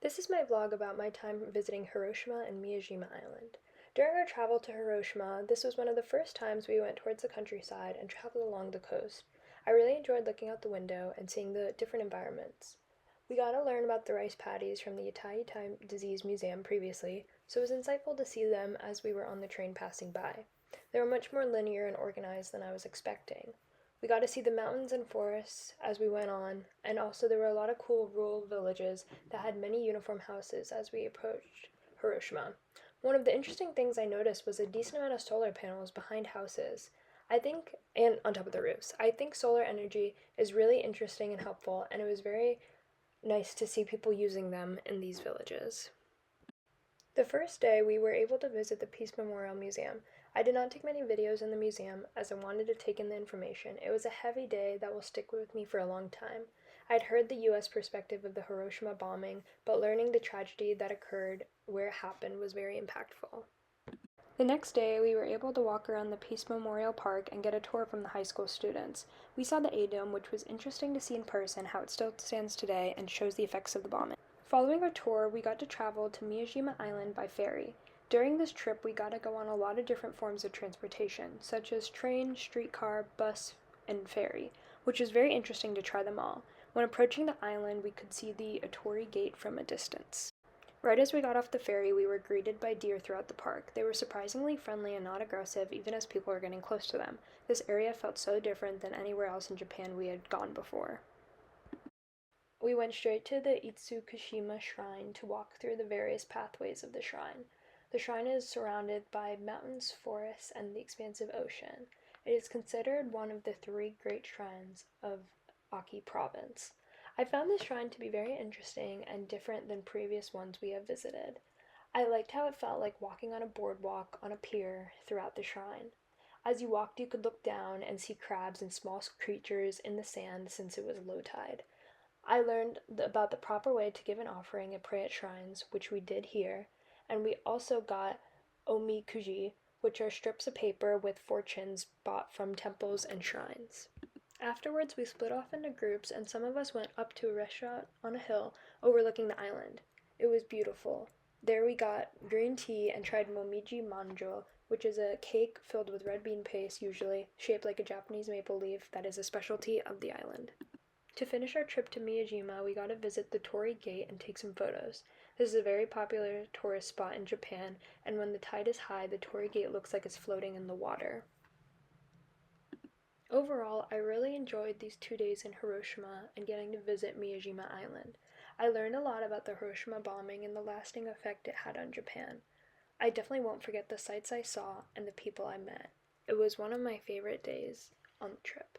This is my vlog about my time visiting Hiroshima and Miyajima Island. During our travel to Hiroshima, this was one of the first times we went towards the countryside and traveled along the coast. I really enjoyed looking out the window and seeing the different environments. We got to learn about the rice paddies from the Itai Disease Museum previously, so it was insightful to see them as we were on the train passing by. They were much more linear and organized than I was expecting. We got to see the mountains and forests as we went on, and also there were a lot of cool rural villages that had many uniform houses as we approached Hiroshima. One of the interesting things I noticed was a decent amount of solar panels behind houses. And on top of the roofs. I think solar energy is really interesting and helpful, and it was very nice to see people using them in these villages. The first day, we were able to visit the Peace Memorial Museum. I did not take many videos in the museum as I wanted to take in the information. It was a heavy day that will stick with me for a long time. I'd heard the US perspective of the Hiroshima bombing, but learning the tragedy that occurred where it happened was very impactful. The next day, we were able to walk around the Peace Memorial Park and get a tour from the high school students. We saw the A-Dome, which was interesting to see in person how it still stands today and shows the effects of the bombing. Following our tour, we got to travel to Miyajima Island by ferry. During this trip, we got to go on a lot of different forms of transportation, such as train, streetcar, bus, and ferry, which was very interesting to try them all. When approaching the island, we could see the Otori Gate from a distance. Right as we got off the ferry, we were greeted by deer throughout the park. They were surprisingly friendly and not aggressive, even as people were getting close to them. This area felt so different than anywhere else in Japan we had gone before. We went straight to the Itsukushima Shrine to walk through the various pathways of the shrine. The shrine is surrounded by mountains, forests, and the expansive ocean. It is considered one of the three great shrines of Aki province. I found this shrine to be very interesting and different than previous ones we have visited. I liked how it felt like walking on a boardwalk on a pier throughout the shrine. As you walked, you could look down and see crabs and small creatures in the sand since it was low tide. I learned about the proper way to give an offering and pray at shrines, which we did here, and we also got omikuji, which are strips of paper with fortunes bought from temples and shrines. Afterwards, we split off into groups, and some of us went up to a restaurant on a hill overlooking the island. It was beautiful. There we got green tea and tried momiji manjo, which is a cake filled with red bean paste, usually shaped like a Japanese maple leaf that is a specialty of the island. To finish our trip to Miyajima, we got to visit the Torii Gate and take some photos. This is a very popular tourist spot in Japan, and when the tide is high, the Torii Gate looks like it's floating in the water. Overall, I really enjoyed these 2 days in Hiroshima and getting to visit Miyajima Island. I learned a lot about the Hiroshima bombing and the lasting effect it had on Japan. I definitely won't forget the sights I saw and the people I met. It was one of my favorite days on the trip.